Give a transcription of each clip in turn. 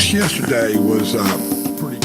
Just yesterday was pretty.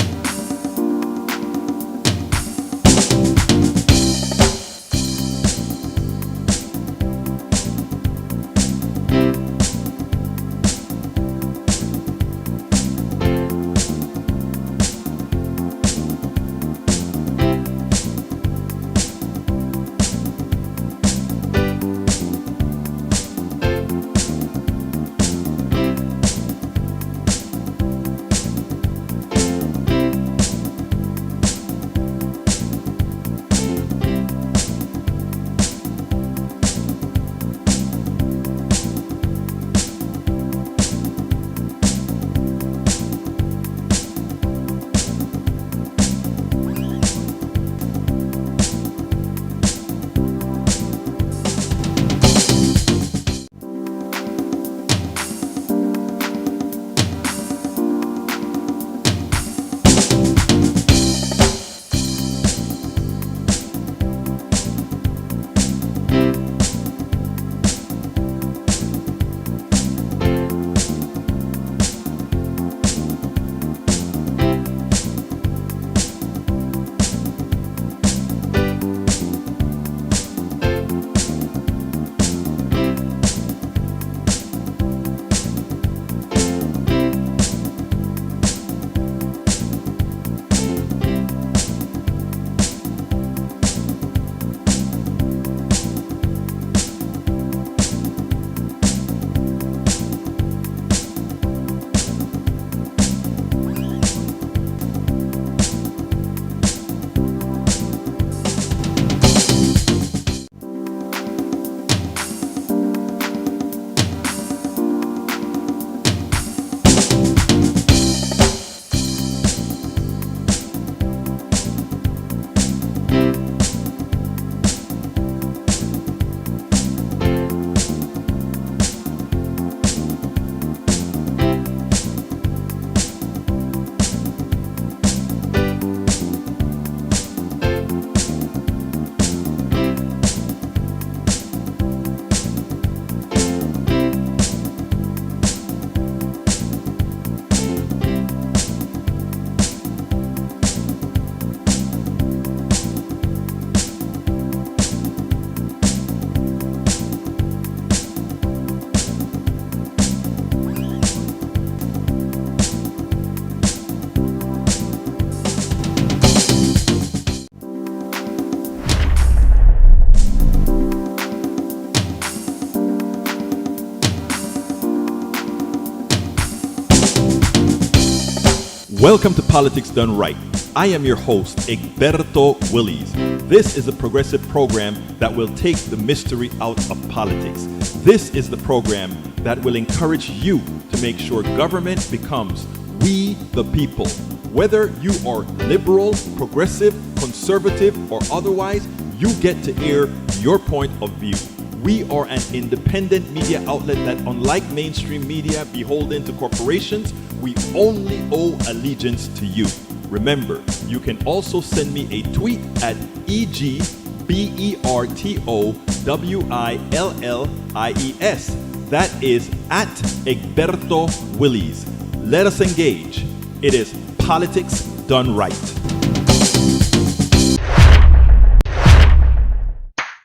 Welcome to Politics Done Right. I am your host, Egberto Willies. This is a progressive program that will take the mystery out of politics. This is the program that will encourage you to make sure government becomes we the people. Whether you are liberal, progressive, conservative, or otherwise, you get to air your point of view. We are an independent media outlet that, unlike mainstream media beholden to corporations, we only owe allegiance to you. Remember, you can also send me a tweet at EGBERTOWILLIES. That is at Egberto Willies. Let us engage. It is Politics Done Right.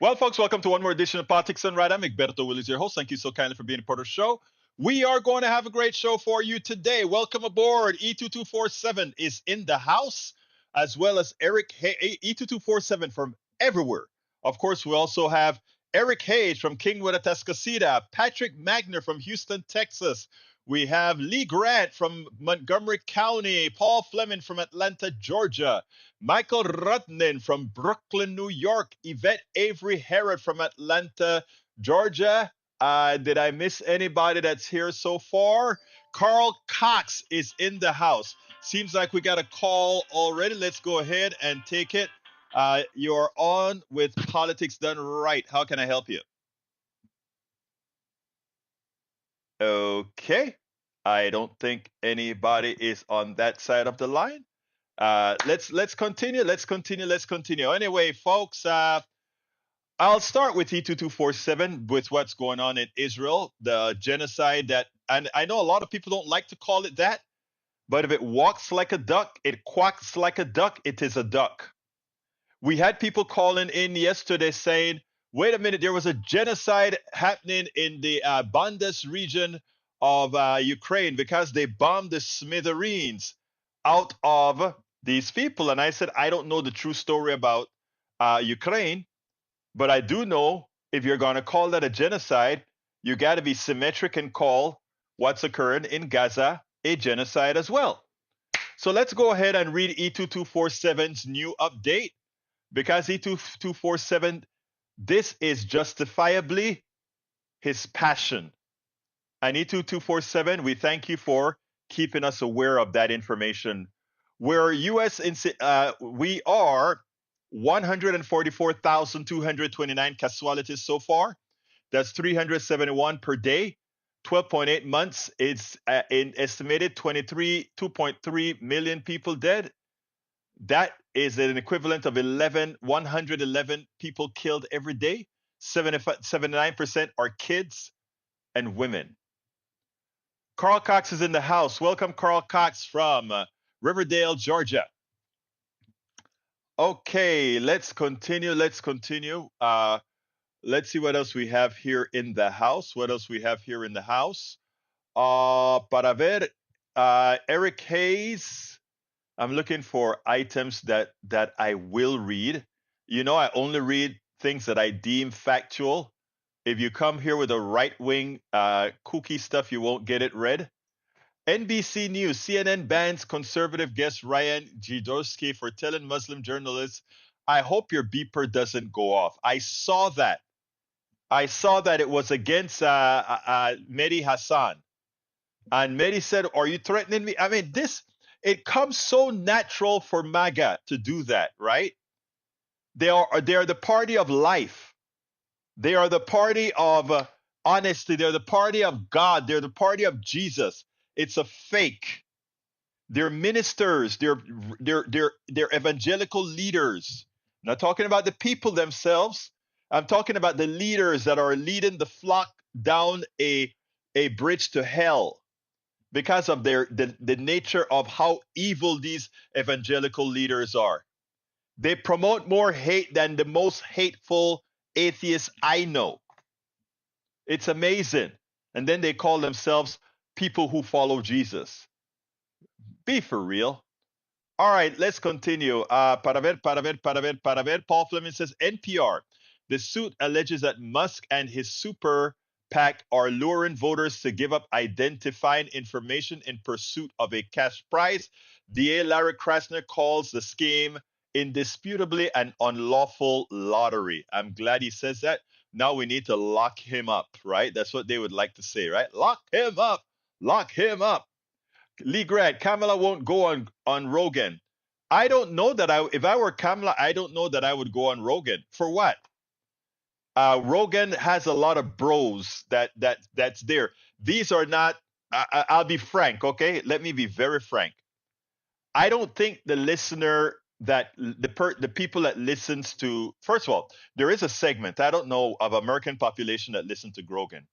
Well, folks, welcome to one more edition of Politics Done Right. I'm Egberto Willies, your host. Thank you so kindly for being a part of the show. We are going to have a great show for you today. Welcome aboard. E2247 is in the house, as well as Eric E2247 from everywhere. Of course, we also have Eric Hayes from Kingwood, Atascocita, Patrick Magner from Houston, Texas. We have Lee Grant from Montgomery County, Paul Fleming from Atlanta, Georgia, Michael Rutnin from Brooklyn, New York, Yvette Avery Herod from Atlanta, Georgia. Did I miss anybody that's here so far? Carl Cox is in the house. Seems like we got a call already. Let's go ahead and take it. You're on with Politics Done Right. How can I help you? Okay. I don't think anybody is on that side of the line. Let's continue. Let's continue. Anyway, folks, I'll start with E2247 with what's going on in Israel, the genocide that, and I know a lot of people don't like to call it that, But if it walks like a duck, it quacks like a duck, it is a duck. We had people calling in yesterday saying, wait a minute, there was a genocide happening in the Bandas region of Ukraine because they bombed the smithereens out of these people. And I said, I don't know the true story about Ukraine, but I do know if you're going to call that a genocide, you got to be symmetric and call what's occurring in Gaza a genocide as well. So let's go ahead and read E2247's new update, because E2247, this is justifiably his passion. And E2247, we thank you for keeping us aware of that information. Where we are 144,229 casualties so far. That's 371 per day. 12.8 months. It's in estimated 2.3 million people dead. That is an equivalent of 111 people killed every day. 79% are kids and women. Carl Cox is in the house. Welcome, Carl Cox from Riverdale, Georgia. Okay, let's continue. Let's see what else we have here in the house. Para ver, Eric Hayes. I'm looking for items that I will read. You know, I only read things that I deem factual. If you come here with a right-wing kooky stuff, you won't get it read. NBC News, CNN bans conservative guest Ryan Zidorski for telling Muslim journalists, I hope your beeper doesn't go off. I saw that it was against Mehdi Hassan. And Mehdi said, are you threatening me? I mean, it comes so natural for MAGA to do that, right? They are the party of life. They are the party of honesty. They're the party of God. They're the party of Jesus. It's a fake. They're ministers. They're evangelical leaders. I'm not talking about the people themselves. I'm talking about the leaders that are leading the flock down a bridge to hell because of the nature of how evil these evangelical leaders are. They promote more hate than the most hateful atheists I know. It's amazing. And then they call themselves people who follow Jesus. Be for real. All right, let's continue. Para ver. Paul Fleming says, NPR. The suit alleges that Musk and his super PAC are luring voters to give up identifying information in pursuit of a cash prize. DA Larry Krasner calls the scheme indisputably an unlawful lottery. I'm glad he says that. Now we need to lock him up, right? That's what they would like to say, right? Lock him up. Lock him up. Lee Grant, Kamala won't go on Rogan. I don't know that if I were Kamala, I don't know that I would go on Rogan. For what? Rogan has a lot of bros that's there. These are not. I'll be frank, okay? Let me be very frank. I don't think the listener that the people that listens to, first of all, there is a segment, I don't know, of American population that listen to Rogan.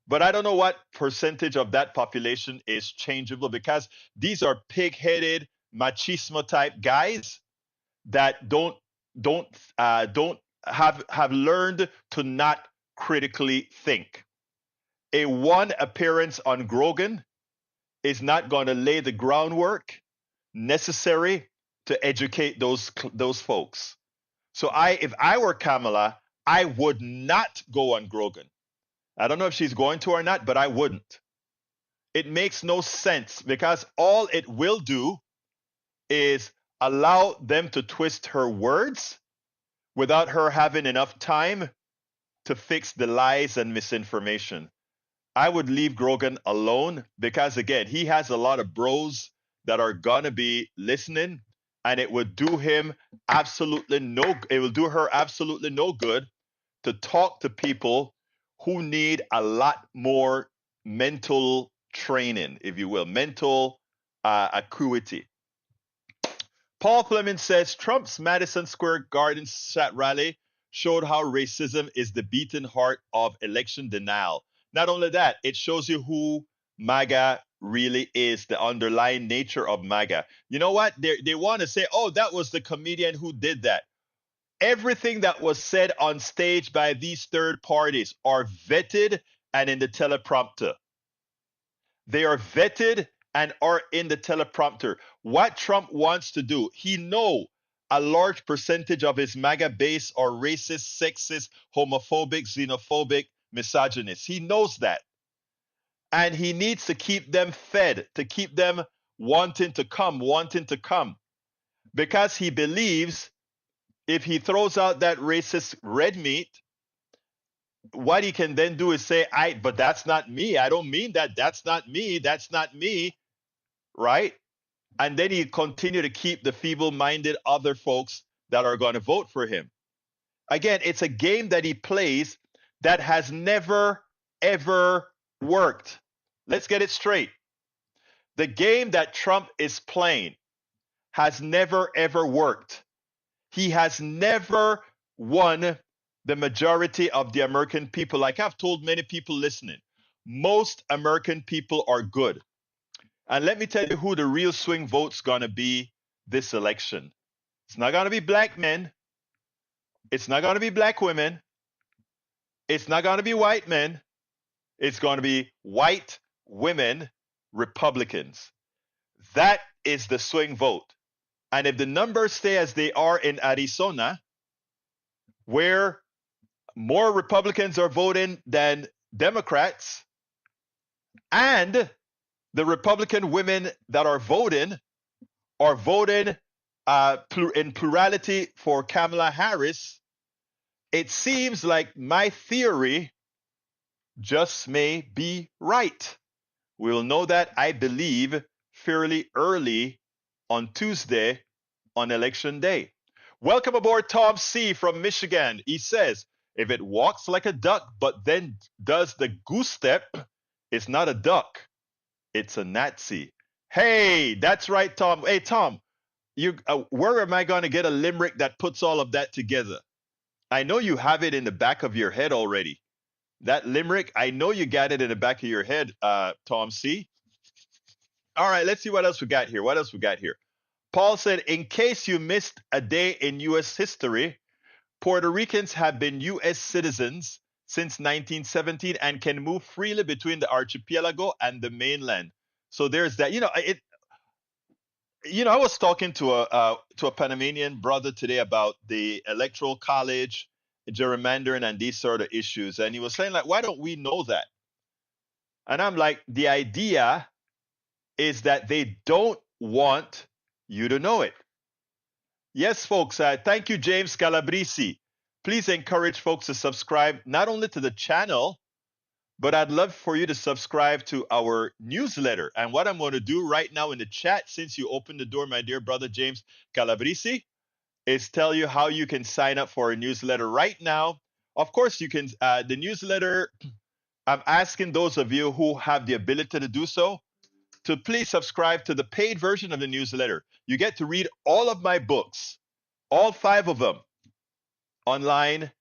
But I don't know what percentage of that population is changeable, because these are pig-headed machismo type guys that don't have learned to not critically think. A one appearance on Grogan is not going to lay the groundwork necessary to educate those folks. So if I were Kamala, I would not go on Grogan. I don't know if she's going to or not, but I wouldn't. It makes no sense, because all it will do is allow them to twist her words without her having enough time to fix the lies and misinformation. I would leave Grogan alone, because, again, he has a lot of bros that are going to be listening, and it would do her absolutely no good to talk to people who need a lot more mental training, if you will, mental acuity. Paul Fleming says Trump's Madison Square Garden rally showed how racism is the beating heart of election denial. Not only that, it shows you who MAGA really is the underlying nature of MAGA. You know what? They want to say, oh, that was the comedian who did that. Everything that was said on stage by these third parties are vetted and in the teleprompter. They are vetted and are in the teleprompter. What Trump wants to do, he know a large percentage of his MAGA base are racist, sexist, homophobic, xenophobic, misogynist. He knows that. And he needs to keep them fed, to keep them wanting to come, because he believes if he throws out that racist red meat, what he can then do is say, but that's not me. I don't mean that. That's not me. That's not me. Right? And then he continue to keep the feeble-minded other folks that are going to vote for him. Again, it's a game that he plays that has never, ever worked. Let's get it straight. The game that Trump is playing has never, ever worked. He has never won the majority of the American people. Like I've told many people listening, most American people are good. And let me tell you who the real swing vote's going to be this election. It's not going to be black men. It's not going to be black women. It's not going to be white men. It's going to be white women Republicans. That is the swing vote. And if the numbers stay as they are in Arizona, where more Republicans are voting than Democrats, and the Republican women that are voting in plurality for Kamala Harris, it seems like my theory just may be right. We'll know that, I believe, fairly early on Tuesday on election day. Welcome aboard, Tom C. from Michigan. He says, if it walks like a duck but then does the goose step, it's not a duck. It's a Nazi. Hey, that's right, Tom. Hey, Tom, where am I going to get a limerick that puts all of that together? I know you have it in the back of your head already. That limerick, I know you got it in the back of your head, Tom C. All right, let's see what else we got here. What else we got here? Paul said, in case you missed a day in U.S. history, Puerto Ricans have been U.S. citizens since 1917 and can move freely between the archipelago and the mainland. So there's that. I was talking to a Panamanian brother today about the electoral college, gerrymandering, and these sort of issues, and he was saying, like, why don't we know that? And I'm like, the idea is that they don't want you to know it. Yes, folks. Thank you, James Calabresi. Please encourage folks to subscribe not only to the channel, but I'd love for you to subscribe to our newsletter. And what I'm going to do right now in the chat, since you opened the door, my dear brother James Calabresi, is tell you how you can sign up for a newsletter right now. Of course, you can. The newsletter, I'm asking those of you who have the ability to do so to please subscribe to the paid version of the newsletter. You get to read all of my books, all 5 of them, online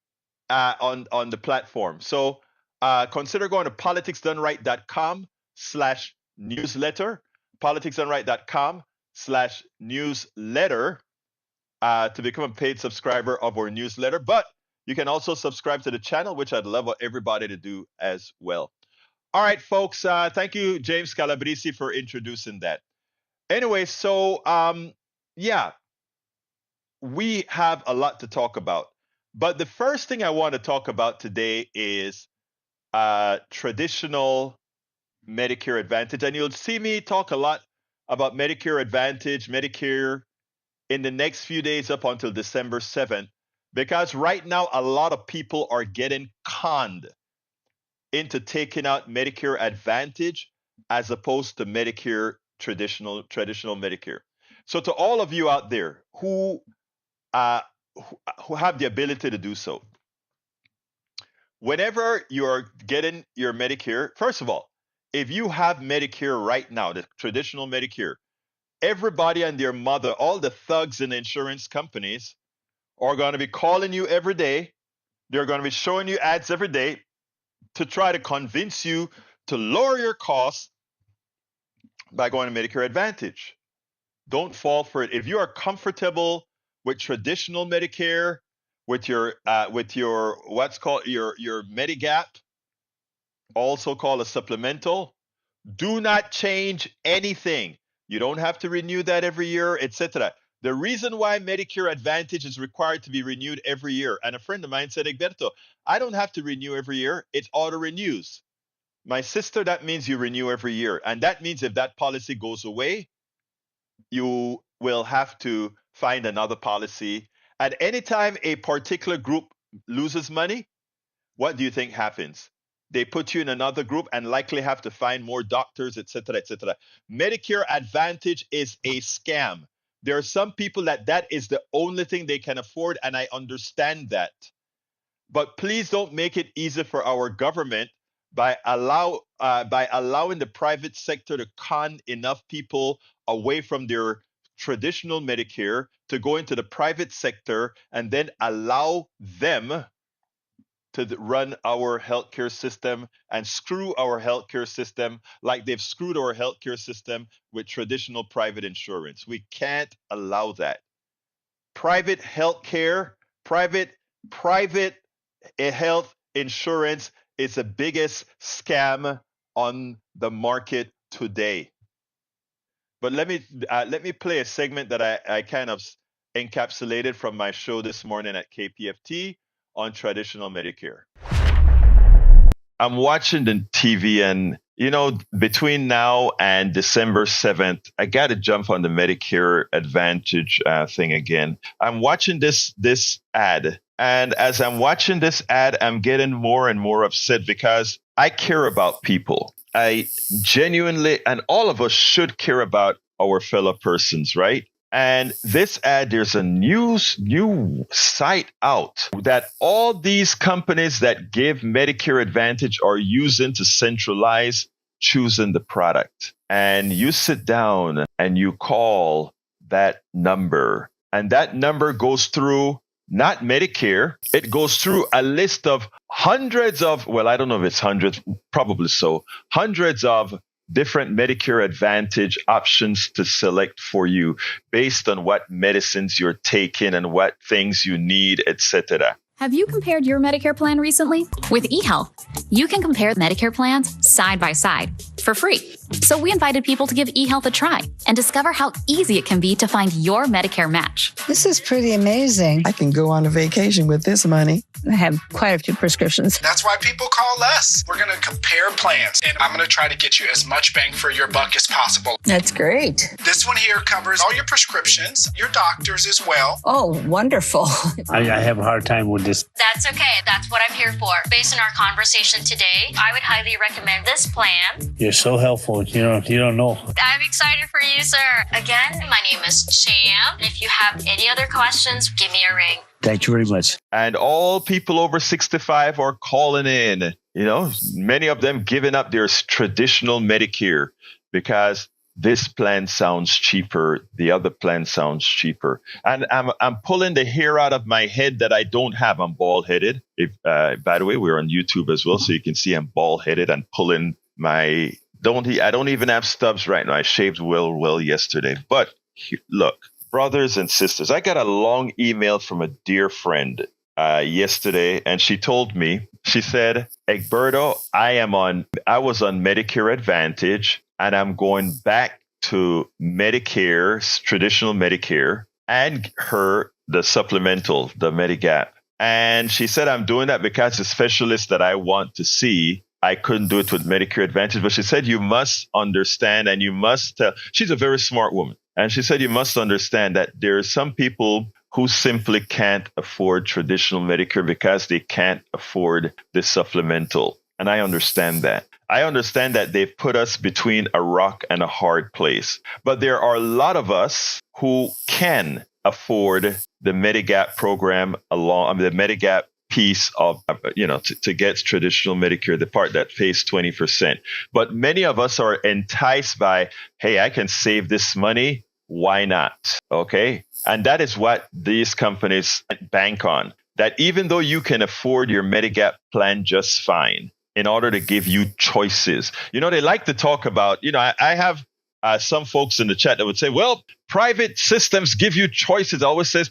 on the platform. So consider going to politicsdoneright.com/newsletter, politicsdoneright.com/newsletter to become a paid subscriber of our newsletter. But you can also subscribe to the channel, which I'd love everybody to do as well. All right, folks. Thank you, James Calabresi, for introducing that. Anyway, so yeah, we have a lot to talk about. But the first thing I want to talk about today is traditional Medicare Advantage. And you'll see me talk a lot about Medicare Advantage, Medicare in the next few days up until December 7th, because right now a lot of people are getting conned into taking out Medicare Advantage as opposed to Medicare traditional Medicare. So to all of you out there who have the ability to do so, whenever you're getting your Medicare, first of all, if you have Medicare right now, the traditional Medicare, everybody and their mother, all the thugs in insurance companies are going to be calling you every day. They're going to be showing you ads every day to try to convince you to lower your costs by going to Medicare Advantage. Don't fall for it. If you are comfortable with traditional Medicare, with your what's called your Medigap, also called a supplemental, do not change anything. You don't have to renew that every year, etc. The reason why Medicare Advantage is required to be renewed every year, and a friend of mine said, Egberto, I don't have to renew every year. It auto renews. My sister, that means you renew every year. And that means if that policy goes away, you will have to find another policy. At any time a particular group loses money, what do you think happens? They put you in another group and likely have to find more doctors, etc., etc. Medicare Advantage is a scam. There are some people that is the only thing they can afford, and I understand that. But please don't make it easy for our government by allowing the private sector to con enough people away from their traditional Medicare to go into the private sector and then allow them to run our healthcare system and screw our healthcare system like they've screwed our healthcare system with traditional private insurance. We can't allow that. Private healthcare, private health insurance is the biggest scam on the market today. But let me play a segment that I kind of encapsulated from my show this morning at KPFT on traditional Medicare. I'm watching the TV, and between now and December 7th, I got to jump on the Medicare Advantage thing again. I'm watching this ad, and as I'm watching this ad, I'm getting more and more upset because I care about people. I genuinely, and all of us should care about our fellow persons, right? And this ad, there's a new site out that all these companies that give Medicare Advantage are using to centralize choosing the product. And you sit down and you call that number, and that number goes through not Medicare. It goes through a list of hundreds of, well, I don't know if it's hundreds, probably so, hundreds of different Medicare Advantage options to select for you based on what medicines you're taking and what things you need, etc. Have you compared your Medicare plan recently? With eHealth, you can compare Medicare plans side by side for free. So we invited people to give eHealth a try and discover how easy it can be to find your Medicare match. This is pretty amazing. I can go on a vacation with this money. I have quite a few prescriptions. That's why people call us. We're going to compare plans, and I'm going to try to get you as much bang for your buck as possible. That's great. This one here covers all your prescriptions, your doctors as well. Oh, wonderful. I have a hard time with this. That's okay. That's what I'm here for. Based on our conversation today, I would highly recommend this plan. You're so helpful. You don't know. I'm excited for you, sir. Again, my name is Cham. If you have any other questions, give me a ring. Thank you very much. And all people over 65 are calling in, many of them giving up their traditional Medicare because this plan sounds cheaper. The other plan sounds cheaper. And I'm pulling the hair out of my head that I don't have. I'm bald headed. By the way, we're on YouTube as well, so you can see I'm bald headed and pulling my, I don't even have stubs right now. I shaved well yesterday. But look, brothers and sisters, I got a long email from a dear friend yesterday, and she told me, she said, Egberto, I was on Medicare Advantage, and I'm going back to Medicare, traditional Medicare, and the supplemental, the Medigap. And she said, I'm doing that because the specialist that I want to see, I couldn't do it with Medicare Advantage. But she said, you must understand, and you must tell. She's a very smart woman. And she said, you must understand that there are some people who simply can't afford traditional Medicare because they can't afford the supplemental. And I understand that. I understand that they've put us between a rock and a hard place. But there are a lot of us who can afford the Medigap program the Medigap piece of, to get traditional Medicare, the part that pays 20%. But many of us are enticed by, hey, I can save this money. Why not? Okay. And that is what these companies bank on, that even though you can afford your Medigap plan just fine, in order to give you choices. They like to talk about, I have some folks in the chat that would say, well, private systems give you choices. It always says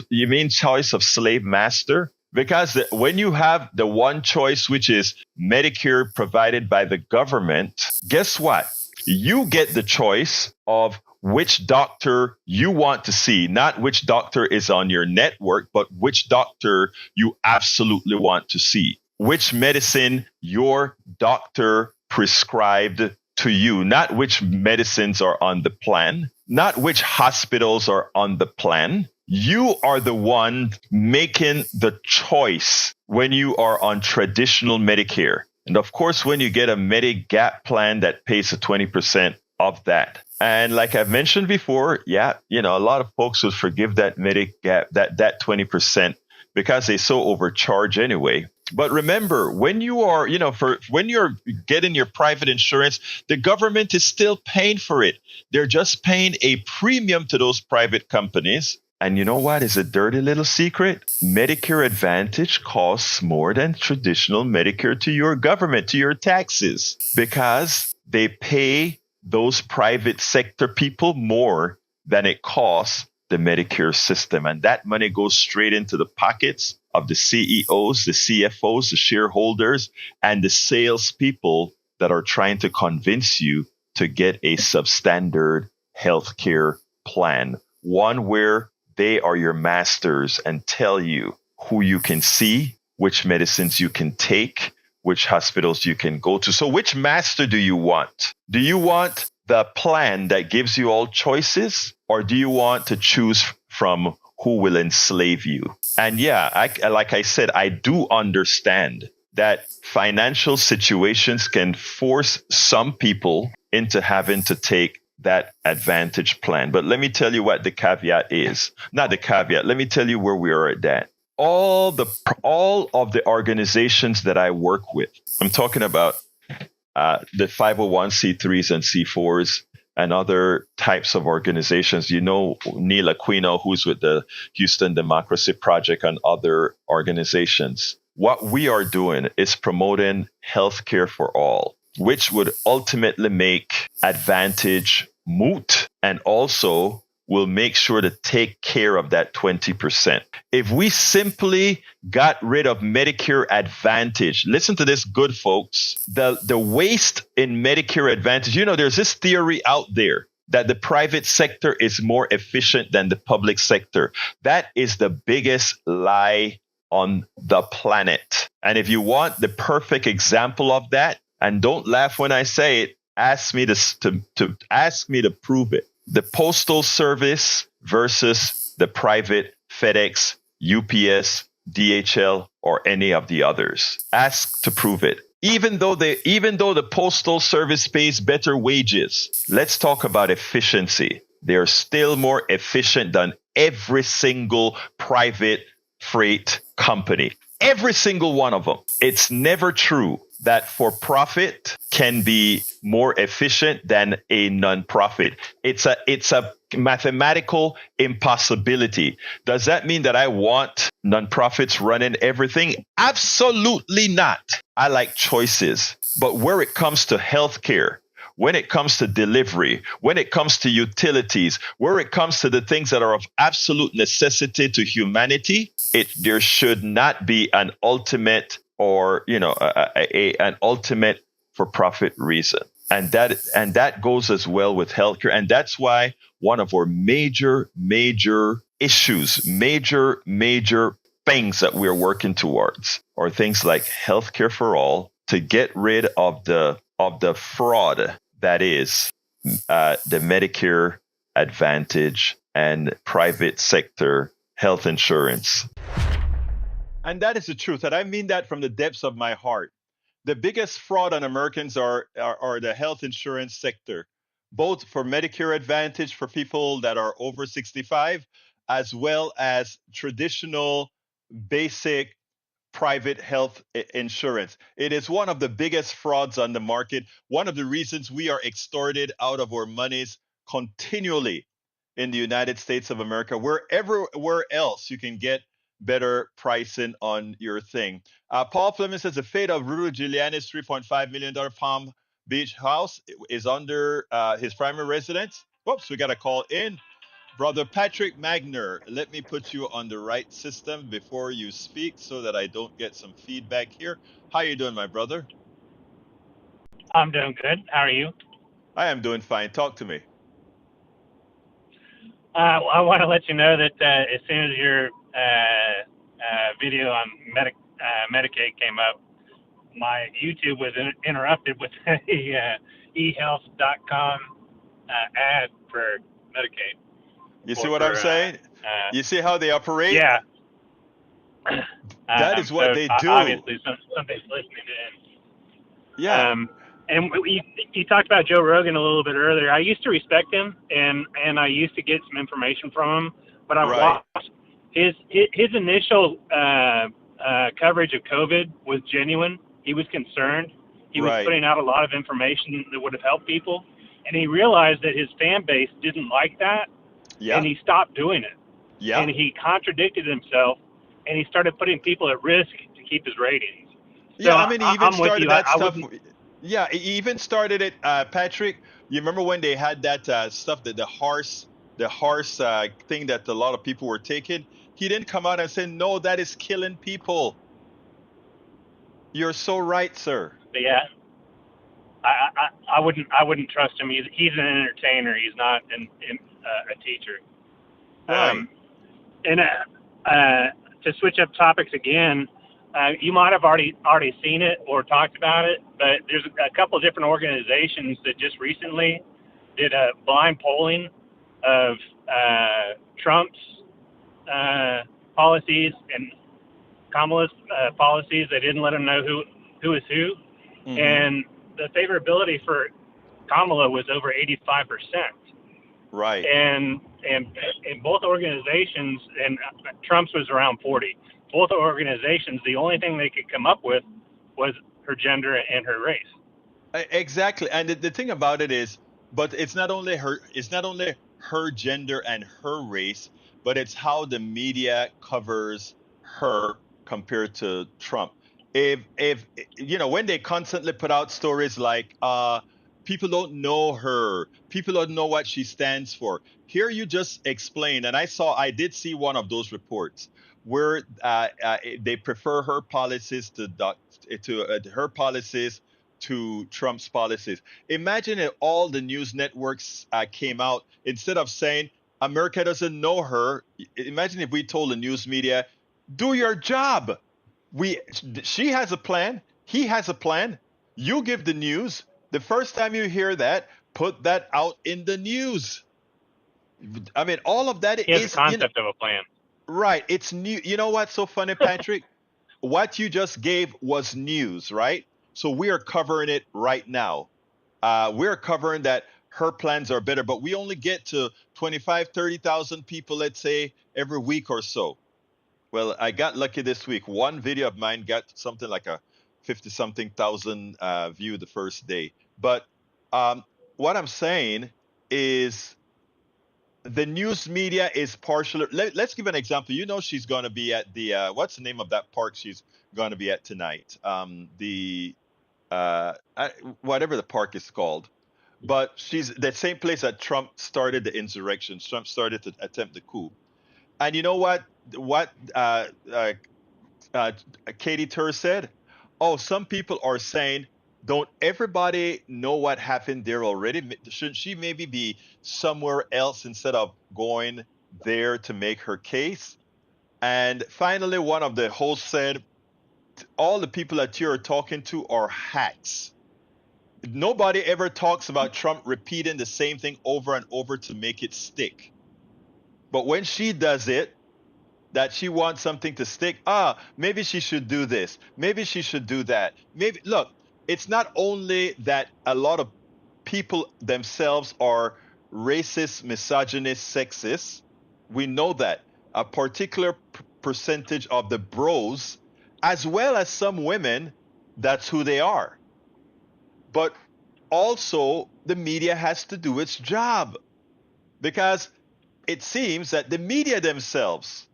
you mean choice of slave master? Because when you have the one choice, which is Medicare provided by the government, guess what? You get the choice of which doctor you want to see, not which doctor is on your network, but which doctor you absolutely want to see, which medicine your doctor prescribed to you, not which medicines are on the plan, not which hospitals are on the plan. You are the one making the choice when you are on traditional Medicare. And of course, when you get a Medigap plan that pays 20% of that. And like I've mentioned before, a lot of folks would forgive that Medigap, that 20% because they so overcharge anyway. But remember, when you are, when you're getting your private insurance, the government is still paying for it. They're just paying a premium to those private companies. And you know what is a dirty little secret? Medicare Advantage costs more than traditional Medicare to your government, to your taxes, because they pay those private sector people more than it costs the Medicare system. And that money goes straight into the pockets of the CEOs, the CFOs, the shareholders, and the salespeople that are trying to convince you to get a substandard healthcare plan, one where they are your masters and tell you who you can see, which medicines you can take, which hospitals you can go to. So which master do you want? Do you want the plan that gives you all choices, or do you want to choose from who will enslave you? And like I said, I do understand that financial situations can force some people into having to take that Advantage plan. But let me tell you what the caveat is. Not the caveat. Let me tell you where we are at that. All of the organizations that I work with, I'm talking about the 501c3s and C4s and other types of organizations. You know, Neil Aquino, who's with the Houston Democracy Project and other organizations. What we are doing is promoting healthcare for all, which would ultimately make Advantage moot and also will make sure to take care of that 20%. If we simply got rid of Medicare Advantage, listen to this, good folks, the waste in Medicare Advantage, there's this theory out there that the private sector is more efficient than the public sector. That is the biggest lie on the planet. And if you want the perfect example of that, and don't laugh when I say it, ask me to prove it. The Postal Service versus the private FedEx, UPS, DHL, or any of the others. Ask to prove it. Even though the Postal Service pays better wages, let's talk about efficiency. They're still more efficient than every single private freight company. Every single one of them. It's never true that for-profit can be more efficient than a non-profit. It's a mathematical impossibility. Does that mean that I want non-profits running everything? Absolutely not. I like choices. But where it comes to healthcare, when it comes to delivery, when it comes to utilities, where it comes to the things that are of absolute necessity to humanity, there should not be an ultimate or an ultimate for profit reason. And that goes as well with healthcare. And that's why one of our major issues, major things that we're working towards are things like healthcare for all, to get rid of the fraud that is the Medicare Advantage and private sector health insurance. And that is the truth. And I mean that from the depths of my heart. The biggest fraud on Americans are the health insurance sector, both for Medicare Advantage for people that are over 65, as well as traditional basic private health insurance. It is one of the biggest frauds on the market. One of the reasons we are extorted out of our monies continually in the United States of America, where else you can get better pricing on your thing. Paul Fleming says the fate of Rudy Giuliani's $3.5 million Palm Beach House is under his primary residence. Whoops, we got a call in. Brother Patrick Magner, let me put you on the right system before you speak so that I don't get some feedback here. How you doing, my brother? I'm doing good. How are you? I am doing fine. Talk to me. I want to let you know that as soon as your video on Medicaid came up, my YouTube was interrupted with a eHealth.com ad for Medicaid. You see what I'm saying? You see how they operate? Yeah. That is what they do. Obviously, somebody's listening in. Yeah. And you talked about Joe Rogan a little bit earlier. I used to respect him, and I used to get some information from him, but I've Right. lost his initial coverage of COVID was genuine. He was concerned. He was Right. putting out a lot of information that would have helped people, and he realized that his fan base didn't like that, Yeah. and he stopped doing it. Yeah. And he contradicted himself, and he started putting people at risk to keep his ratings. Yeah, So I mean, he even I'm with started you. that I stuff. wouldn't. Yeah, he even started it, Patrick. You remember when they had that stuff, that the horse thing that a lot of people were taking? He didn't come out and say, no, that is killing people. You're so right, sir. But yeah, I wouldn't trust him. He's an entertainer. He's not a teacher. Right. And to switch up topics again, you might have already seen it or talked about it, but there's a couple of different organizations that just recently did a blind polling of Trump's policies and Kamala's policies. They didn't let them know who is who, Mhm. and the favorability for Kamala was over 85%. Right. And both organizations, and Trump's was around 40. Both organizations, the only thing they could come up with was her gender and her race. Exactly. And the thing about it is, but it's not only her gender and her race, but it's how the media covers her compared to Trump. If when they constantly put out stories like people don't know her, people don't know what she stands for. Here you just explained, and I did see one of those reports where they prefer her policies to her policies to Trump's policies. Imagine if all the news networks came out instead of saying America doesn't know her. Imagine if we told the news media, do your job. She has a plan. He has a plan. You give the news. The first time you hear that, put that out in the news. I mean, all of that He has is a concept of a plan. right. It's new. You know what's so funny, Patrick? What you just gave was news, right? So we are covering it right now. We're covering that her plans are better, but we only get to 25, 30,000 people, let's say, every week or so. Well, I got lucky this week. One video of mine got something like a 50 something thousand view the first day. But what I'm saying is the news media is partially. Let's give an example. She's going to be at the what's the name of that park she's going to be at tonight? Whatever the park is called. But she's the same place that Trump started the insurrection. Trump started to attempt the coup. And you know what? What Katie Tur said? Oh, some people are saying, don't everybody know what happened there already? Shouldn't she maybe be somewhere else instead of going there to make her case? And finally, one of the hosts said, all the people that you're talking to are hacks. Nobody ever talks about Trump repeating the same thing over and over to make it stick. But when she does it, that she wants something to stick, maybe she should do this. Maybe she should do that. Maybe, look, it's not only that a lot of people themselves are racist, misogynist, sexist. We know that. A particular percentage of the bros, as well as some women, that's who they are. But also, the media has to do its job. Because it seems that the media themselves,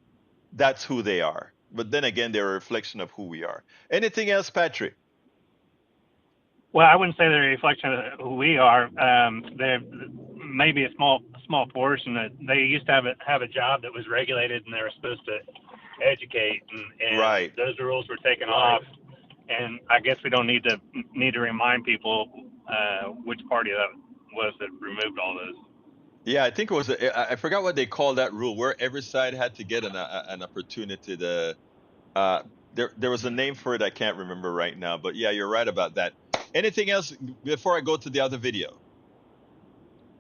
that's who they are. But then again, they're a reflection of who we are. Anything else, Patrick? Well, I wouldn't say they're a reflection of who we are. They're maybe a small portion that they used to have a job that was regulated, and they were supposed to educate, and Right. those rules were taken off. And I guess we don't need to remind people which party that was that removed all those. Yeah, I think it was. I forgot what they called that rule, where every side had to get an opportunity to. There was a name for it. I can't remember right now, but yeah, you're right about that. Anything else before I go to the other video?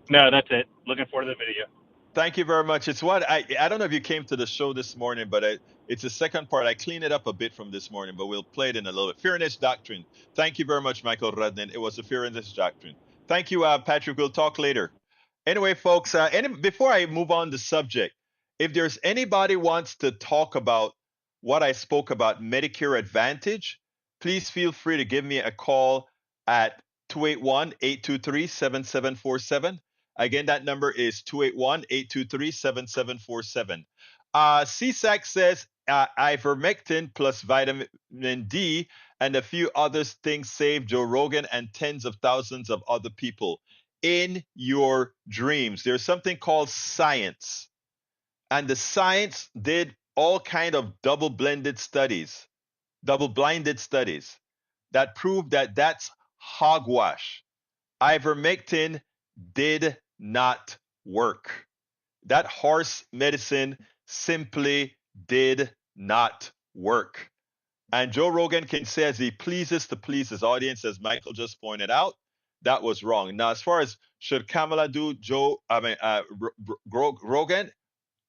No, that's it. Looking forward to the video. Thank you very much. It's what I don't know if you came to the show this morning, but it's the second part. I cleaned it up a bit from this morning, but we'll play it in a little bit. Fear and Its Doctrine. Thank you very much, Michael Rudnin. It was the Fear and Its Doctrine. Thank you, Patrick. We'll talk later. Anyway, folks, before I move on the subject, if there's anybody wants to talk about what I spoke about Medicare Advantage, please feel free to give me a call at 281-823-7747. Again, that number is 281-823-7747. CSAC says ivermectin plus vitamin D and a few other things saved Joe Rogan and tens of thousands of other people in your dreams. There's something called science. And the science did all kind of double-blinded studies that proved that that's hogwash. Ivermectin did not work. That horse medicine simply did not work. And Joe Rogan can say as he pleases to please his audience, as Michael just pointed out, that was wrong. Now, as far as should Kamala do Rogan,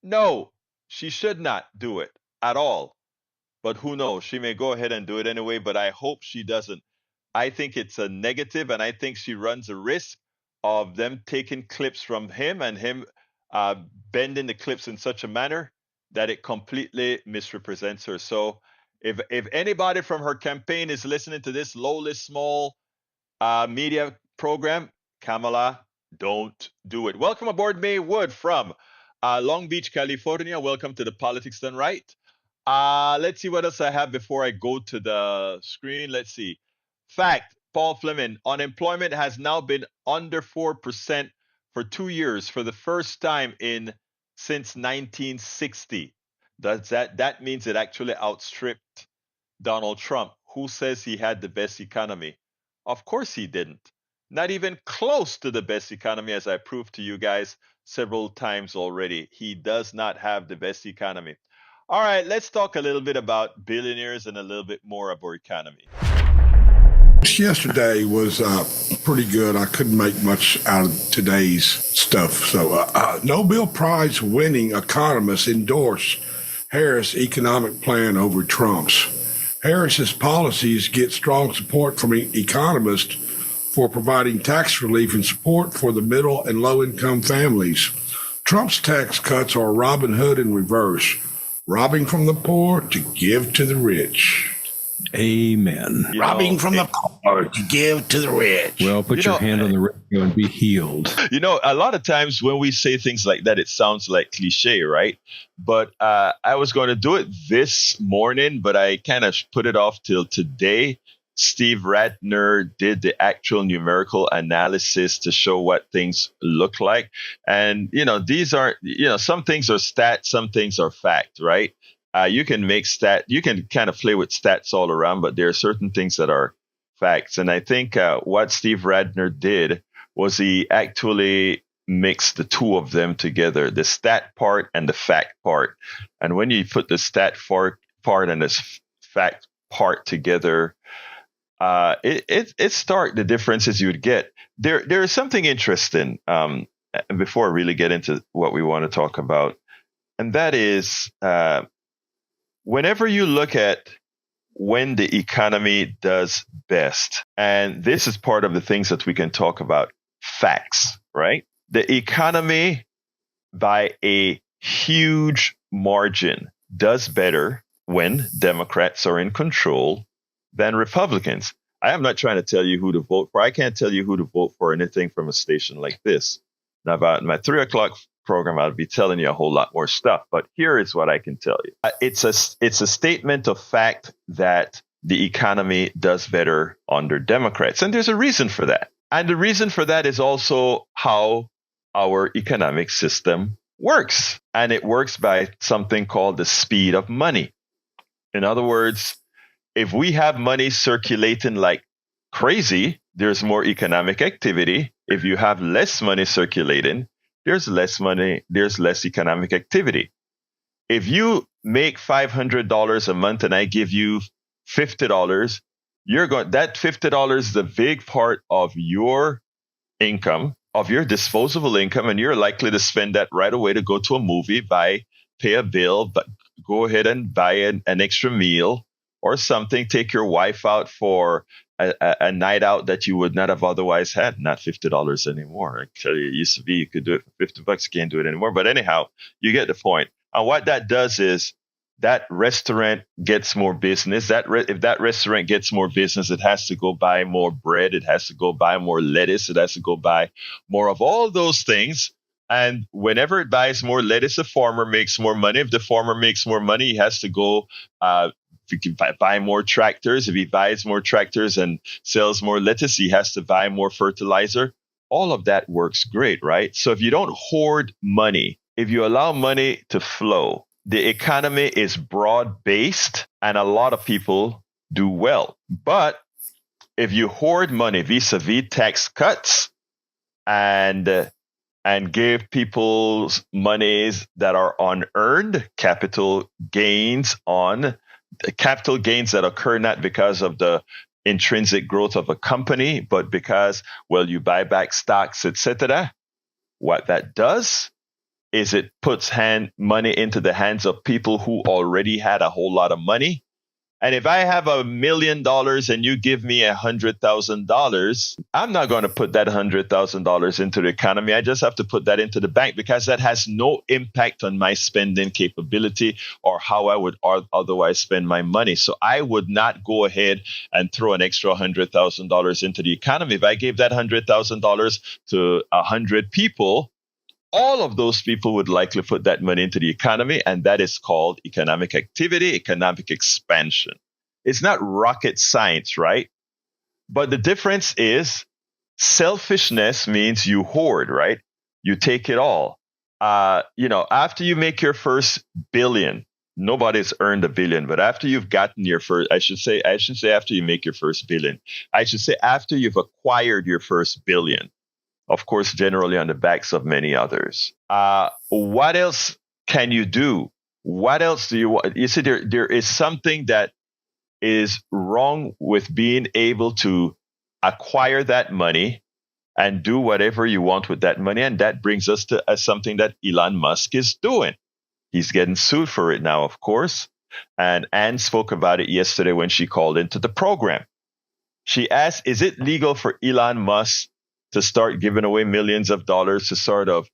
no, she should not do it at all. But who knows? She may go ahead and do it anyway, but I hope she doesn't. I think it's a negative, and I think she runs a risk of them taking clips from him and him bending the clips in such a manner that it completely misrepresents her. So if anybody from her campaign is listening to this lowly, small media program, Kamala, don't do it. Welcome aboard, May Wood from Long Beach, California. Welcome to the Politics Done Right. Let's see what else I have before I go to the screen. Let's see. Fact, Paul Fleming, unemployment has now been under 4% for 2 years for the first time since 1960. That means it actually outstripped Donald Trump, who says he had the best economy. Of course he didn't. Not even close to the best economy, as I proved to you guys several times already. He does not have the best economy. All right, let's talk a little bit about billionaires and a little bit more of our economy. Yesterday was pretty good. I couldn't make much out of today's stuff. So Nobel Prize winning economists endorse Harris' economic plan over Trump's. Harris's policies get strong support from economists for providing tax relief and support for the middle and low-income families. Trump's tax cuts are Robin Hood in reverse, robbing from the poor to give to the rich. Amen. Robbing from the poor to give to the rich. Well, put your hand on the radio and be healed. You know, a lot of times when we say things like that, it sounds like cliche, right? But I was going to do it this morning, but I kind of put it off till today. Steve Radner did the actual numerical analysis to show what things look like. And, these aren't, some things are stats, some things are fact, right? You can you can kind of play with stats all around, but there are certain things that are facts. And I think what Steve Radner did was he actually mixed the two of them together, the stat part and the fact part. And when you put the stat part and the fact part together, it starts the differences you would get. There is something interesting before I really get into what we want to talk about, and that is whenever you look at when the economy does best, and this is part of the things that we can talk about, facts, right? The economy, by a huge margin, does better when Democrats are in control than Republicans. I am not trying to tell you who to vote for. I can't tell you who to vote for anything from a station like this. Now, about my 3 o'clock program, I'll be telling you a whole lot more stuff. But here is what I can tell you. It's a statement of fact that the economy does better under Democrats. And there's a reason for that. And the reason for that is also how our economic system works. And it works by something called the speed of money. In other words, if we have money circulating like crazy, there's more economic activity. If you have less money circulating, there's less money, there's less economic activity. If you make $500 a month and I give you $50, that $50 is a big part of your income, of your disposable income, and you're likely to spend that right away to go to a movie, pay a bill, but go ahead and buy an extra meal or something. Take your wife out for a night out that you would not have otherwise had. Not $50 anymore. Actually, it used to be you could do it for $50. You can't do it anymore. But anyhow, you get the point. And what that does is that restaurant gets more business. If that restaurant gets more business, it has to go buy more bread. It has to go buy more lettuce. It has to go buy more of all those things. And whenever it buys more lettuce, the farmer makes more money. If the farmer makes more money, he has to go buy more tractors. If he buys more tractors and sells more lettuce, he has to buy more fertilizer. All of that works great, right? So if you don't hoard money, if you allow money to flow, the economy is broad-based and a lot of people do well. But if you hoard money vis-a-vis tax cuts and give people monies that are unearned, capital gains that occur not because of the intrinsic growth of a company, but because, well, you buy back stocks, etc. What that does is it puts money into the hands of people who already had a whole lot of money. And if I have $1 million and you give me $100,000, I'm not going to put that $100,000 into the economy. I just have to put that into the bank because that has no impact on my spending capability or how I would otherwise spend my money. So I would not go ahead and throw an extra $100,000 into the economy. If I gave that $100,000 to 100 people, all of those people would likely put that money into the economy, and that is called economic activity, economic expansion. It's not rocket science, right? But the difference is selfishness means you hoard, right? You take it all. After you make your first billion, nobody's earned $1 billion, but after you've gotten your first, I should say after you make your first billion, I should say after you've acquired your first billion. Of course, generally on the backs of many others. What else can you do? What else do you want? You see, there is something that is wrong with being able to acquire that money and do whatever you want with that money. And that brings us to something that Elon Musk is doing. He's getting sued for it now, of course. And Anne spoke about it yesterday when she called into the program. She asked, is it legal for Elon Musk to start giving away millions of dollars to sort of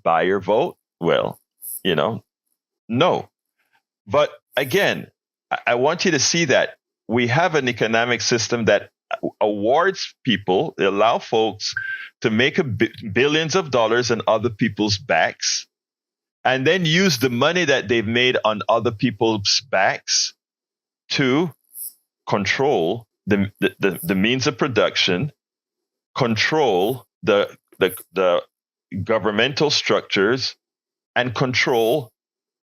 buy your vote? Well, no. But again, I want you to see that we have an economic system that awards people, allow folks to make billions of dollars on other people's backs, and then use the money that they've made on other people's backs to control the means of production, control the governmental structures, and control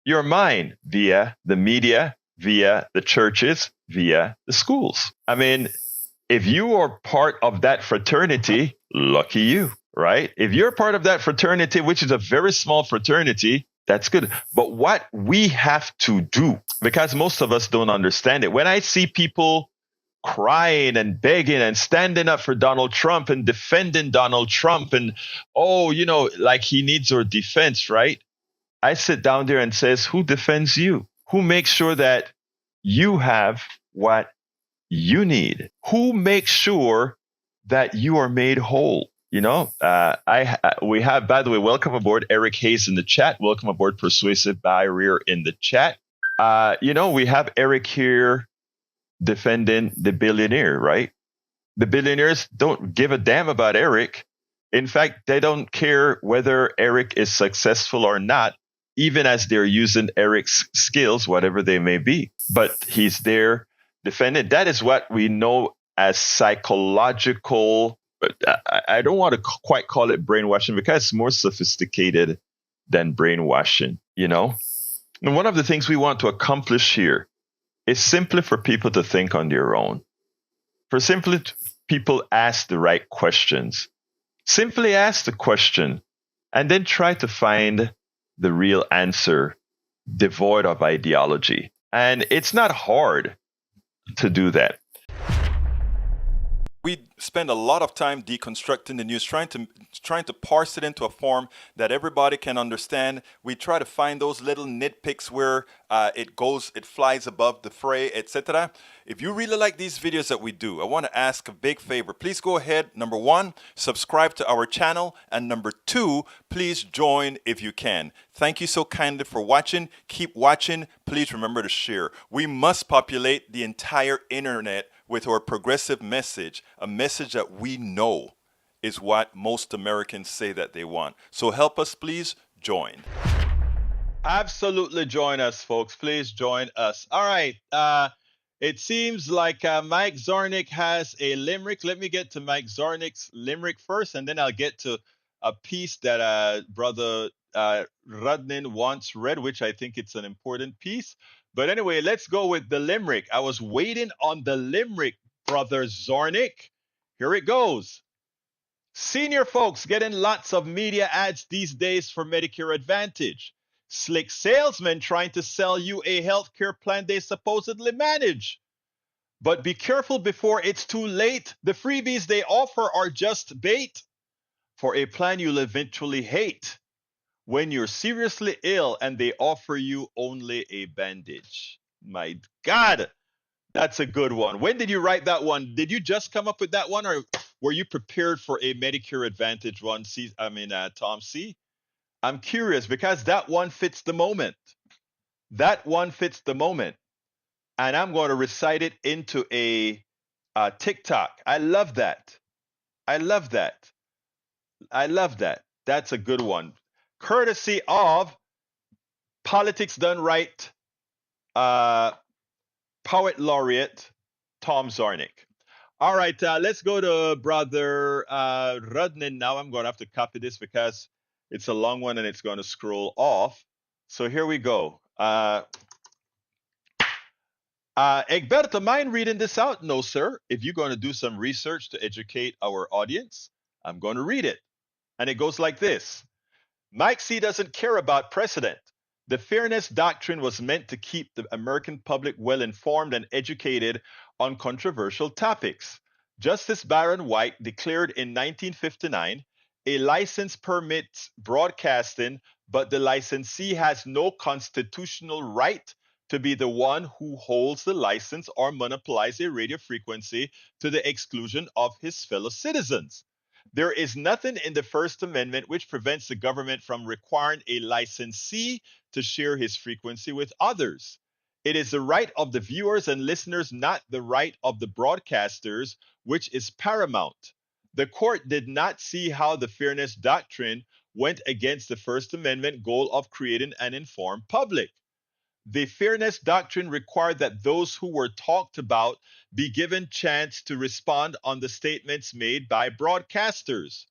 your mind via the media, via the churches, via the schools. I mean, if you are part of that fraternity, lucky you, right? If you're part of that fraternity, which is a very small fraternity, that's good. But what we have to do, because most of us don't understand it, when I see people crying and begging and standing up for Donald Trump and defending Donald Trump and, like he needs our defense, right? I sit down there and says, who defends you? Who makes sure that you have what you need? Who makes sure that you are made whole? We have, by the way, welcome aboard Eric Hayes in the chat. Welcome aboard Persuasive Barrier in the chat. We have Eric here defending the billionaire, right? The billionaires don't give a damn about Eric. In fact, they don't care whether Eric is successful or not, even as they're using Eric's skills, whatever they may be. But he's there defendant. That is what we know as psychological. But I don't want to quite call it brainwashing because it's more sophisticated than brainwashing, you know? And one of the things we want to accomplish here is simply for people to think on their own. For simply people ask the right questions. Simply ask the question and then try to find the real answer devoid of ideology. And it's not hard to do that. We spend a lot of time deconstructing the news, trying to parse it into a form that everybody can understand. We try to find those little nitpicks where it flies above the fray, etc. If you really like these videos that we do, I want to ask a big favor. Please go ahead, number one, subscribe to our channel, and number two, please join if you can. Thank you so kindly for watching. Keep watching. Please remember to share. We must populate the entire internet with our progressive message, a message that we know is what most Americans say that they want. So help us, please join. Absolutely join us, folks. Please join us. All right. It seems like Mike Zarnick has a limerick. Let me get to Mike Zarnick's limerick first, and then I'll get to a piece that Brother Rudnin once read, which I think it's an important piece. But anyway, let's go with the limerick. I was waiting on the limerick, Brother Zarnick. Here it goes. Senior folks getting lots of media ads these days for Medicare Advantage. Slick salesmen trying to sell you a healthcare plan they supposedly manage. But be careful before it's too late. The freebies they offer are just bait for a plan you'll eventually hate when you're seriously ill and they offer you only a bandage. My God, that's a good one. When did you write that one? Did you just come up with that one, or were you prepared for a Medicare Advantage one? Tom C. I'm curious because that one fits the moment. That one fits the moment. And I'm going to recite it into a TikTok. I love that. I love that. I love that. That's a good one. Courtesy of Politics Done Right, Poet Laureate Tom Zarnick. All right, let's go to Brother Rudnin now. I'm going to have to copy this because it's a long one and it's going to scroll off. So here we go. Egberto, mind reading this out? No, sir. If you're going to do some research to educate our audience, I'm going to read it. And it goes like this. Mike C. doesn't care about precedent. The fairness doctrine was meant to keep the American public well informed and educated on controversial topics. Justice Byron White declared in 1959 a license permits broadcasting, but the licensee has no constitutional right to be the one who holds the license or monopolize a radio frequency to the exclusion of his fellow citizens. There is nothing in the First Amendment which prevents the government from requiring a licensee to share his frequency with others. It is the right of the viewers and listeners, not the right of the broadcasters, which is paramount. The court did not see how the fairness doctrine went against the First Amendment goal of creating an informed public. The fairness doctrine required that those who were talked about be given chance to respond on the statements made by broadcasters.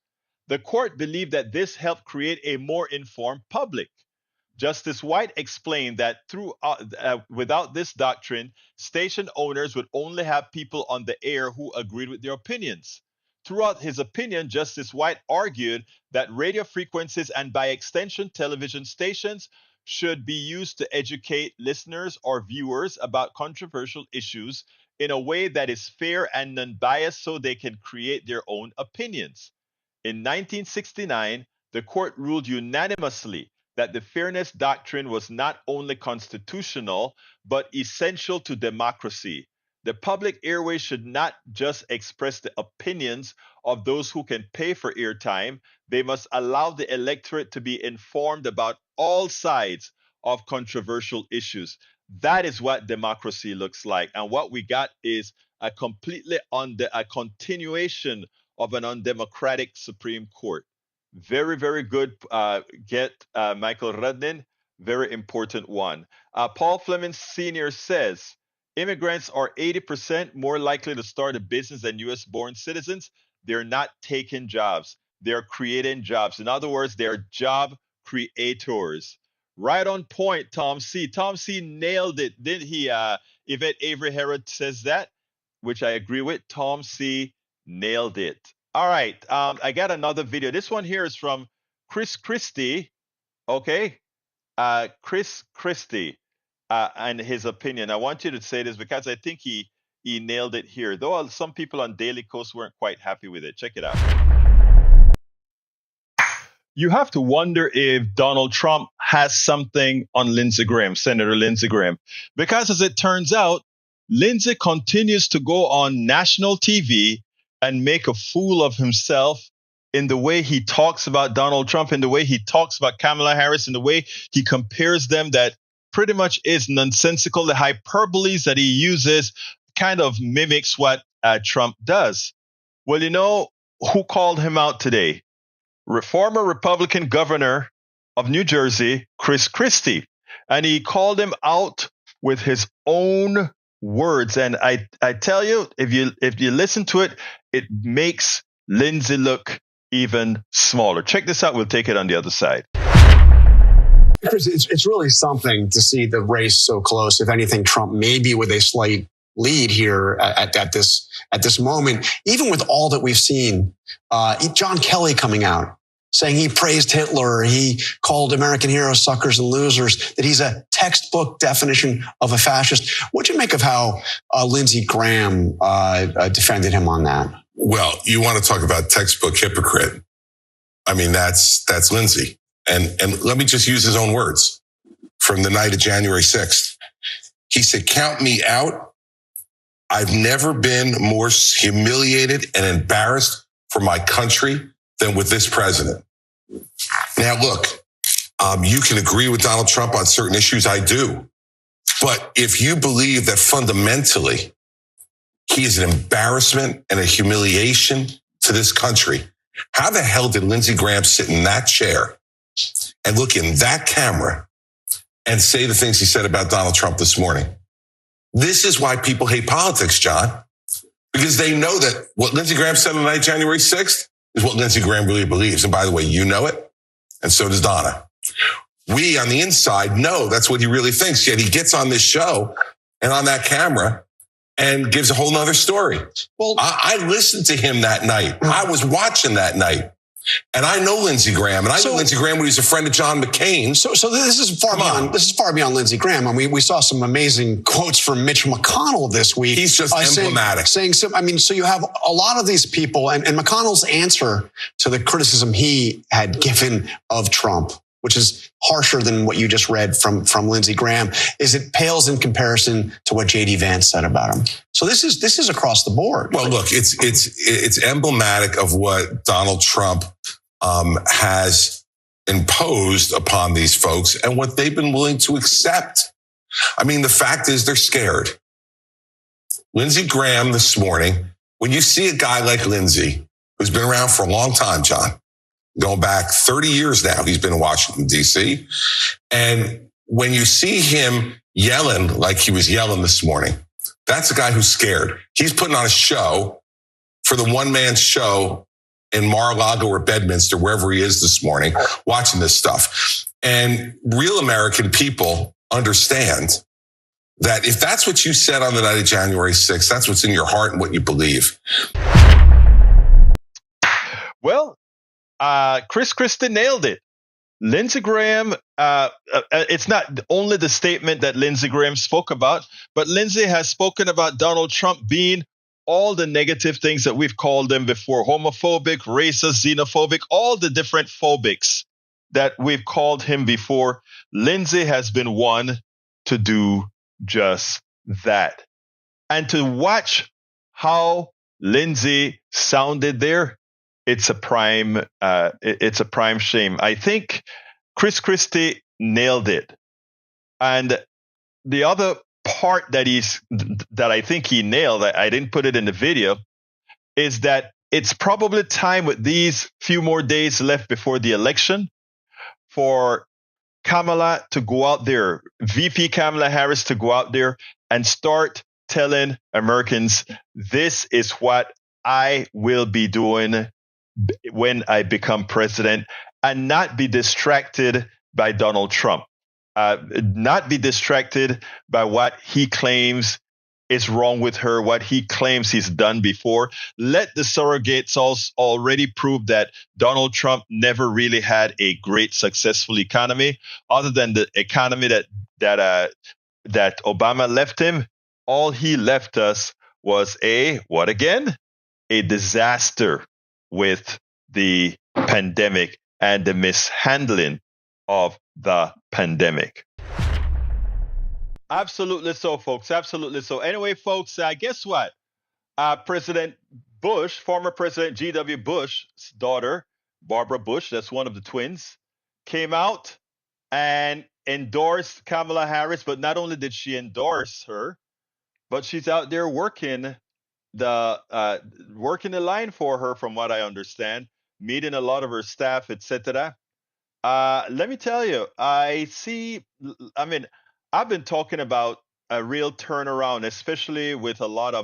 The court believed that this helped create a more informed public. Justice White explained that without this doctrine, station owners would only have people on the air who agreed with their opinions. Throughout his opinion, Justice White argued that radio frequencies and by extension television stations should be used to educate listeners or viewers about controversial issues in a way that is fair and non-biased so they can create their own opinions. In 1969, the court ruled unanimously that the fairness doctrine was not only constitutional, but essential to democracy. The public airways should not just express the opinions of those who can pay for airtime. They must allow the electorate to be informed about all sides of controversial issues. That is what democracy looks like. And what we got is a continuation of an undemocratic Supreme Court. Very, very good Michael Rudnin. Very important one. Paul Fleming Sr. says, Immigrants are 80% more likely to start a business than US born citizens. They're not taking jobs, they're creating jobs. In other words, they're job creators. Right on point, Tom C. Tom C nailed it, didn't he? Yvette Avery Herod says that, which I agree with. Tom C nailed it. All right. I got another video. This one here is from Chris Christie. Okay. Chris Christie and his opinion. I want you to say this because I think he nailed it here. Though some people on Daily Kos weren't quite happy with it. Check it out. You have to wonder if Donald Trump has something on Lindsey Graham, Senator Lindsey Graham, because as it turns out, Lindsey continues to go on national TV and make a fool of himself in the way he talks about Donald Trump, in the way he talks about Kamala Harris, in the way he compares them, that pretty much is nonsensical. The hyperboles that he uses kind of mimics what Trump does. Well, you know who called him out today? Former Republican governor of New Jersey, Chris Christie. And he called him out with his own words. And I tell you, if you listen to it, it makes Lindsey look even smaller. Check this out. We'll take it on the other side. Chris, it's really something to see the race so close. If anything, Trump maybe with a slight lead here at this moment, even with all that we've seen. John Kelly coming out saying he praised Hitler, he called American heroes suckers and losers, that he's a textbook definition of a fascist. What'd you make of how Lindsey Graham defended him on that? Well, you want to talk about textbook hypocrite. I mean, that's Lindsey. And let me just use his own words from the night of January 6th. He said, "Count me out. I've never been more humiliated and embarrassed for my country than with this president." Now, look, you can agree with Donald Trump on certain issues. I do. But if you believe that fundamentally he is an embarrassment and a humiliation to this country, how the hell did Lindsey Graham sit in that chair and look in that camera and say the things he said about Donald Trump this morning? This is why people hate politics, John, because they know that what Lindsey Graham said on the night of January 6th is what Lindsey Graham really believes. And by the way, you know it, and so does Donna. We on the inside know that's what he really thinks, yet he gets on this show and on that camera and gives a whole nother story. Well, I listened to him that night. I was watching that night. And I know Lindsey Graham, and I know Lindsey Graham when he's a friend of John McCain. So this is far beyond. This is far beyond Lindsey Graham. I mean, we saw some amazing quotes from Mitch McConnell this week. He's just emblematic. Saying so you have a lot of these people, and McConnell's answer to the criticism he had given of Trump, which is harsher than what you just read from Lindsey Graham, is it pales in comparison to what J.D. Vance said about him. So this is across the board. Well, look, it's emblematic of what Donald Trump has imposed upon these folks and what they've been willing to accept. I mean, the fact is they're scared. Lindsey Graham this morning, when you see a guy like Lindsey, who's been around for a long time, John, going back 30 years now, he's been in Washington, D.C. And when you see him yelling like he was yelling this morning, that's a guy who's scared. He's putting on a show for the one-man show in Mar-a-Lago or Bedminster, wherever he is this morning, watching this stuff. And real American people understand that if that's what you said on the night of January 6th, that's what's in your heart and what you believe. Well, Chris Christie nailed it. Lindsey Graham, it's not only the statement that Lindsey Graham spoke about, but Lindsey has spoken about Donald Trump being all the negative things that we've called them before: homophobic, racist, xenophobic, all the different phobics that we've called him before. Lindsey has been one to do just that. And to watch how Lindsey sounded there, it's a prime shame. I think Chris Christie nailed it. And the other part that I think he nailed, I didn't put it in the video, is that it's probably time, with these few more days left before the election, for Kamala to go out there, VP Kamala Harris to go out there and start telling Americans, this is what I will be doing when I become president, and not be distracted by Donald Trump, not be distracted by what he claims is wrong with her, what he claims he's done before. Let the surrogates already prove that Donald Trump never really had a great, successful economy, other than the economy that Obama left him. All he left us was what again? A disaster with the pandemic and the mishandling of the pandemic. Absolutely so, folks. Absolutely so. Anyway, folks, guess what? President Bush, former President G.W. Bush's daughter, Barbara Bush, that's one of the twins, came out and endorsed Kamala Harris. But not only did she endorse her, but she's out there working the line for her, from what I understand, meeting a lot of her staff, etc. Let me tell you, I've been talking about a real turnaround, especially with a lot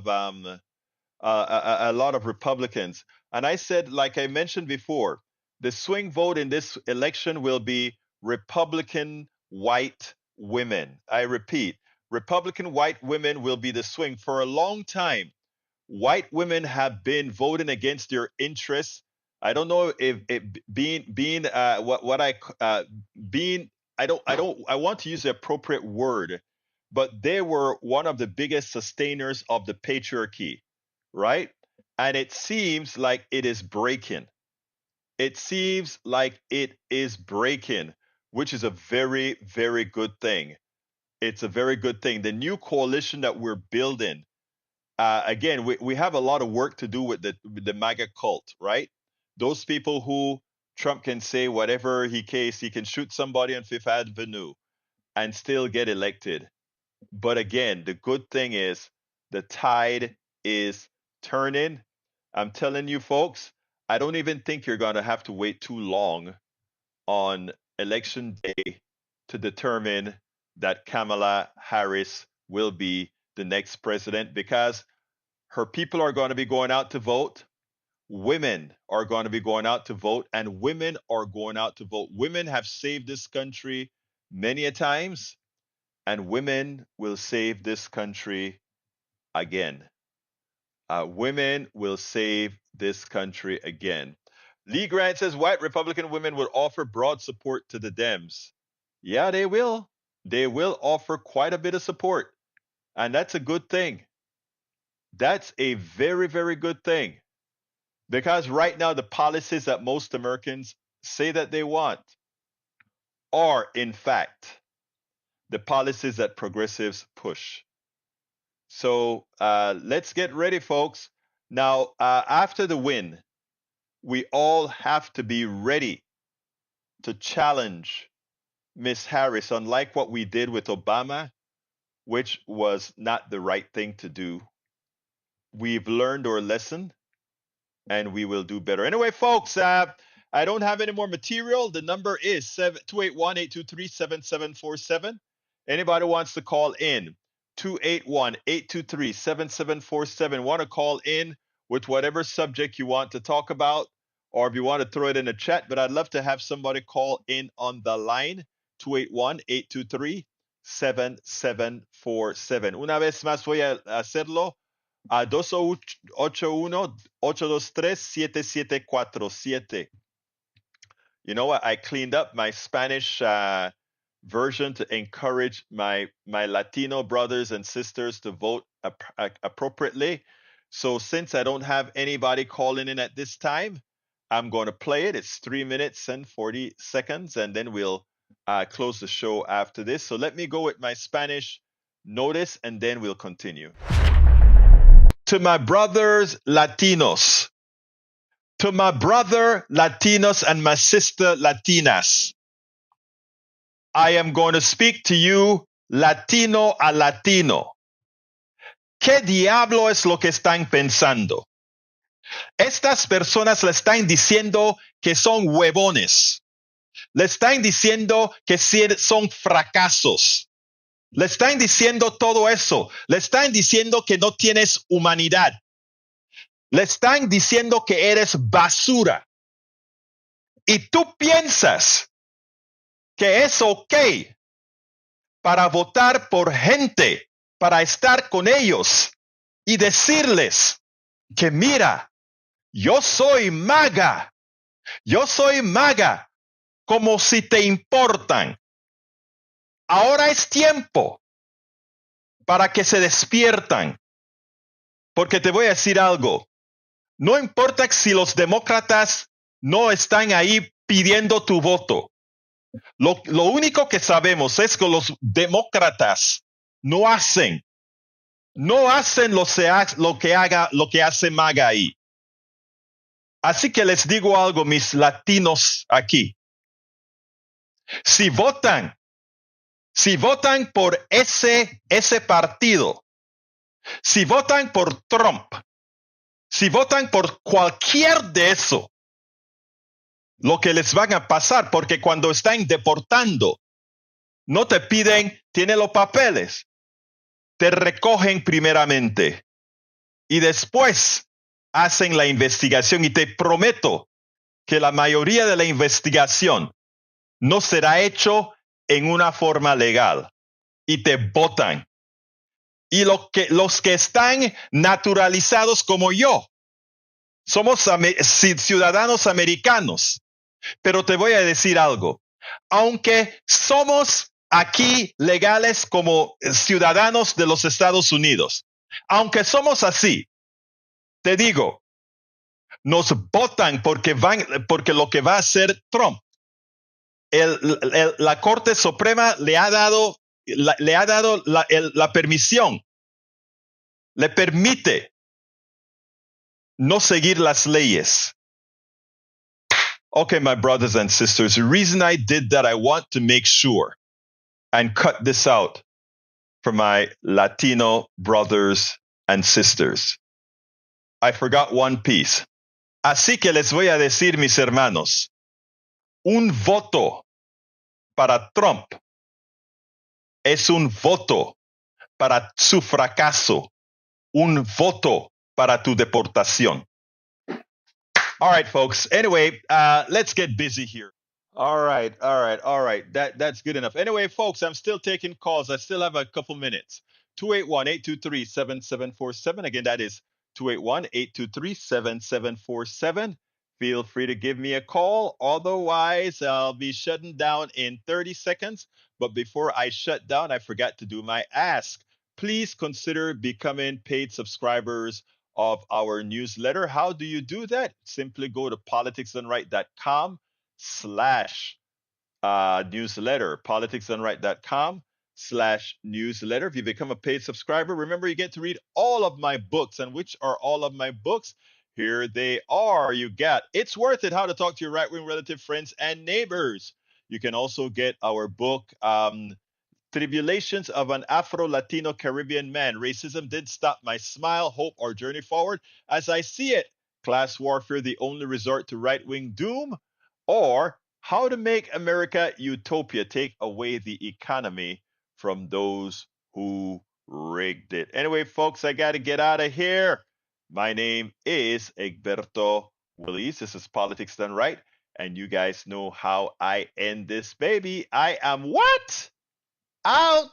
of Republicans. And I said, like I mentioned before, the swing vote in this election will be Republican white women. I repeat, Republican white women will be the swing. For a long time, white women have been voting against their interests. I don't know if I want to use the appropriate word, but they were one of the biggest sustainers of the patriarchy, right? And it seems like it is breaking. It seems like it is breaking, which is a very, very good thing. It's a very good thing. The new coalition that we're building, again, we have a lot of work to do with the MAGA cult, right? Those people who Trump can say whatever he can shoot somebody on Fifth Avenue and still get elected. But again, the good thing is the tide is turning. I'm telling you, folks, I don't even think you're going to have to wait too long on election day to determine that Kamala Harris will be the next president, because her people are going to be going out to vote. Women are going to be going out to vote, and women are going out to vote. Women have saved this country many a times, and women will save this country again. Women will save this country again. Lee Grant says white Republican women will offer broad support to the Dems. Yeah, they will. They will offer quite a bit of support, and that's a good thing. That's a very, very good thing. Because right now, the policies that most Americans say that they want are, in fact, the policies that progressives push. So let's get ready, folks. Now, after the win, we all have to be ready to challenge Miss Harris, unlike what we did with Obama, which was not the right thing to do. We've learned our lesson, and we will do better. Anyway, folks, I don't have any more material. The number is 281-823-7747. Anybody wants to call in, 281-823-7747. Want to call in with whatever subject you want to talk about, or if you want to throw it in the chat, but I'd love to have somebody call in on the line, 281-823-7747. Una vez más voy a hacerlo. 281-823-7747. You know what? I cleaned up my Spanish version to encourage my Latino brothers and sisters to vote appropriately. So since I don't have anybody calling in at this time, I'm going to play it. It's 3 minutes and 40 seconds, and then we'll close the show after this. So let me go with my Spanish notice, and then we'll continue. To my brothers Latinos, to my brother Latinos and my sister Latinas, I am going to speak to you Latino a Latino. ¿Qué diablo es lo que están pensando? Estas personas le están diciendo que son huevones. Le están diciendo que son fracasos. Le están diciendo todo eso. Le están diciendo que no tienes humanidad. Le están diciendo que eres basura. Y tú piensas que es ok para votar por gente, para estar con ellos y decirles que mira, yo soy maga, como si te importan. Ahora es tiempo para que se despiertan, porque te voy a decir algo, no importa si los demócratas no están ahí pidiendo tu voto. Lo único que sabemos es que los demócratas no hacen lo que hace MAGA ahí. Así que les digo algo, mis latinos aquí. Si votan por ese partido, si votan por Trump, si votan por cualquier de eso, lo que les van a pasar, porque cuando están deportando, no te piden, tiene los papeles, te recogen primeramente y después hacen la investigación y te prometo que la mayoría de la investigación no será hecho en una forma legal y te botan. Y los que están naturalizados como yo, somos ciudadanos americanos. Pero te voy a decir algo. Aunque somos aquí legales como ciudadanos de los Estados Unidos, aunque somos así, te digo, nos votan porque lo que va a hacer Trump. La Corte Suprema le ha dado la permisión, le permite no seguir las leyes. Okay, my brothers and sisters, the reason I did that, I want to make sure and cut this out for my Latino brothers and sisters. I forgot one piece. Así que les voy a decir, mis hermanos, un voto para Trump es un voto para su fracaso, un voto para tu deportación. All right, folks. Anyway, let's get busy here. All right. That's good enough. Anyway, folks, I'm still taking calls. I still have a couple minutes. 281-823-7747. Again, that is 281-823-7747. Feel free to give me a call. Otherwise, I'll be shutting down in 30 seconds. But before I shut down, I forgot to do my ask. Please consider becoming paid subscribers of our newsletter. How do you do that? Simply go to politicsdoneright.com/newsletter. politicsdoneright.com/newsletter. If you become a paid subscriber, remember you get to read all of my books. And which are all of my books? Here they are. You got It's Worth It, How to Talk to Your Right-Wing Relative Friends and Neighbors. You can also get our book, Tribulations of an Afro-Latino Caribbean Man. Racism Didn't Stop My Smile, Hope, or Journey Forward as I See It. Class Warfare, the Only Resort to Right-Wing Doom. Or How to Make America Utopia, Take Away the Economy from Those Who Rigged It. Anyway, folks, I got to get out of here. My name is Egberto Willies. This is Politics Done Right. And you guys know how I end this baby. I am what? Out.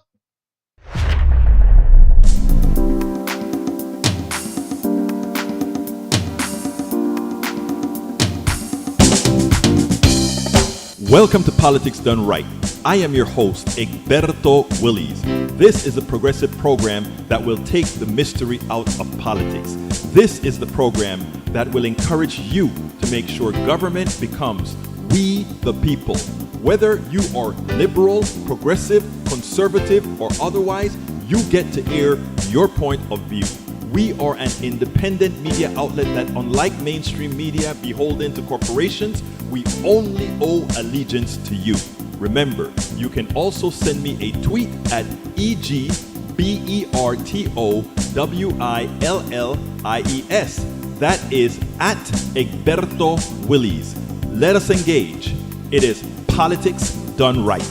Welcome to Politics Done Right. I am your host, Egberto Willies. This is a progressive program that will take the mystery out of politics. This is the program that will encourage you to make sure government becomes we the people. Whether you are liberal, progressive, conservative, or otherwise, you get to air your point of view. We are an independent media outlet that, unlike mainstream media beholden to corporations, we only owe allegiance to you. Remember, you can also send me a tweet at EGBERTOWILLIES. That is at Egberto Willies. Let us engage. It is Politics Done Right.